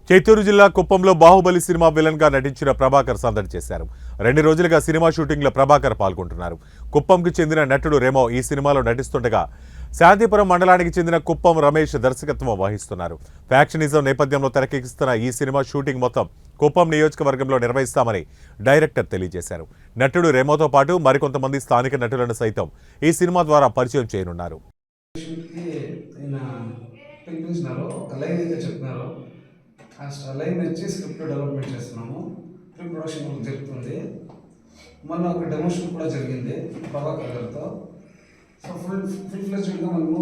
చిత్తూరు జిల్లా కుప్పంలో Baahubali cinema villain గా నటించిన ప్రభాకర్ సందడి చేశారు. 2 రోజులుగా సినిమా షూటింగ్ లో ప్రభాకర్ పాల్గొంటున్నారు. కుప్పంకు చెందిన నటుడు రెమో ఈ సినిమాలో నటిస్తుండగా శాంతిపురం మండలానికి చెందిన కుప్పం రమేష్ దర్శకత్వం వహిస్తున్నారు. ఫ్యాక్షనిజం నేపథ్యంలో తెరకెక్కిస్తున్న ఈ సినిమా షూటింగ్ మొత్తం కుప్పం నియోజకవర్గంలో నిర్వహిస్తామని డైరెక్టర్ తెలియజేశారు. నటుడు రెమోతో పాటు మరికొంతమంది స్థానిక నటులను సైతం ఈ సినిమా ద్వారా పరిచయం చేయనున్నారు. ఆ లైన్ వచ్చి స్క్రిప్ట్ డెవలప్మెంట్ చేస్తున్నాము. ప్రీ ప్రొడక్షన్ వర్క్ జరుగుతుంది. మొన్న ఒక డెమోషన్ కూడా జరిగింది ప్రభాకర్ గారితో. సో ఫుల్ ఫ్లెడ్జ్డ్గా మనము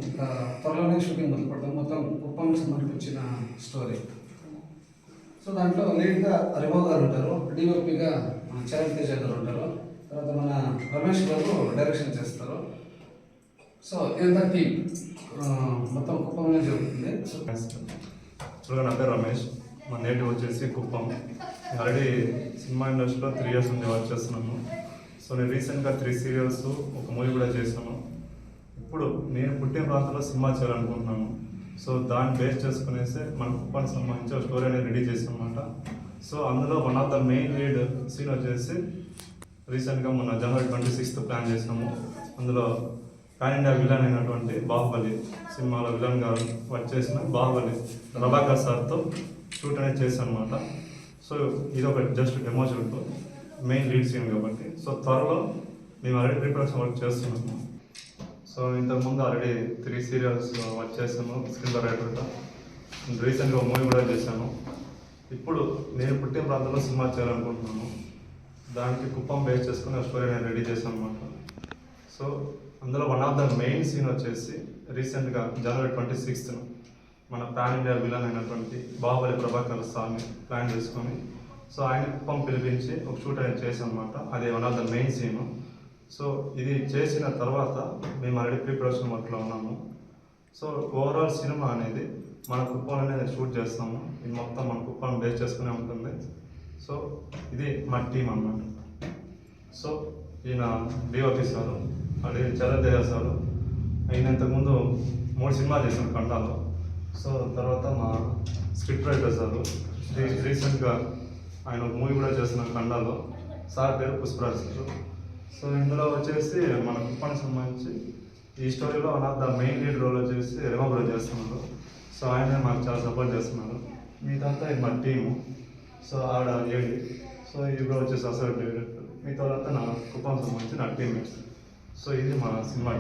ఇక త్వరలోనే షూటింగ్ మొదలు పెడతాం. మొత్తం కుప్పం మనకి వచ్చిన స్టోరీ. సో దాంట్లో లీడ్గా రెమో గారు ఉంటారు, డిఓపిగా మన చరణ్ తేజ గారు ఉంటారు, తర్వాత మన రమేష్ గారు డైరెక్షన్ చేస్తారు. సో ఎంత టీమ్ మొత్తం కుప్పంలో జరుగుతుంది. చూడగా నా పేరు రమేష్, మా నేటివ్ వచ్చేసి కుప్పం. ఆల్రెడీ సినిమా ఇండస్ట్రీలో 3 years నుండి వర్క్ చేస్తున్నాను. సో నేను రీసెంట్గా 3 serials, ఒక మూవీ కూడా చేశాను. ఇప్పుడు నేను పుట్టిన ప్రాంతంలో సినిమా చేయాలనుకుంటున్నాను. సో దాన్ని బేస్ చేసుకునేసి మన కుప్పానికి సంబంధించి ఒక స్టోరీ అనేది రెడీ చేసాం అనమాట. సో అందులో one of the main lead scene వచ్చేసి రీసెంట్గా మన January 26th ప్లాన్ చేసినాము. అందులో పాన్ ఇండియా విలన్ అయినటువంటి బాహుబలి సినిమాలో విలన్గా వర్క్ చేసిన బాహుబలి ప్రభాకర్ సార్తో షూట్ అనేది చేశాను అనమాట. సో ఇది ఒక just demo shoot, main lead scene కాబట్టి. సో త్వరలో మేము ఆల్రెడీ ప్రీ ప్రొడక్షన్ వర్క్ చేస్తున్నాము. సో ఇంతకుముందు ఆల్రెడీ 3 serials వర్క్ చేశాను స్క్రీన్ రైటర్గా. రీసెంట్గా మూవీ కూడా చేశాను. ఇప్పుడు నేను పుట్టిన ప్రాంతంలో సినిమా చేయాలనుకుంటున్నాను. దానికి కుప్పం బేస్ చేసుకుని ఆ స్టోరీ నేను రెడీ చేశాను అనమాట. సో అందులో one of the main scene వచ్చేసి రీసెంట్గా January 26th మన పాన్ ఇండియా విలన్ అయినటువంటి బాహుబలి ప్రభాకర్ సార్ని ప్లాన్ చేసుకొని సో ఆయన కుప్పం పిలిపించి ఒక షూట్ అనేది చేసాం అనమాట. అది one of the main scene. So ఇది చేసిన తర్వాత మేము ఆల్రెడీ ప్రీ ప్రొడక్షన్ వర్క్లో ఉన్నాము. సో ఓవరాల్ సినిమా అనేది మన కుప్పంలోనే షూట్ చేస్తాము. ఇది మొత్తం మన కుప్పం బేస్ చేసుకునే ఉంటుంది. సో ఇది మా టీం అన్నమాట. సో ఈయన డిఓపి సారు, అది చరణ్ తేజ సారు. ఆయన ఇంతకుముందు 3 సినిమాలు చేశాను కన్నడలో. సో తర్వాత మా స్క్రిప్ట్ రైటర్ సారు రీసెంట్గా ఆయన ఒక మూవీ కూడా చేస్తున్నాను కన్నడలో. సార్ పేరు పుష్పరాజ్ సారు. సో ఇందులో వచ్చేసి మన కుప్పానికి సంబంధించి ఈ స్టోరీలో one of the main lead role వచ్చేసి రెమో బ్రో చేస్తున్నారు. సో ఆయన మాకు చాలా సపోర్ట్ చేస్తున్నారు. మిగతా ఇది మా టీము. సో ఆడ ఏడి, సో ఈ బ్రో వచ్చేసి అసలు డైరెక్టర్. మిగతా వాళ్ళంతా నా కుప్పం సంబంధించి నా టీమ్మేట్స్. సో ఇది మా సినిమా.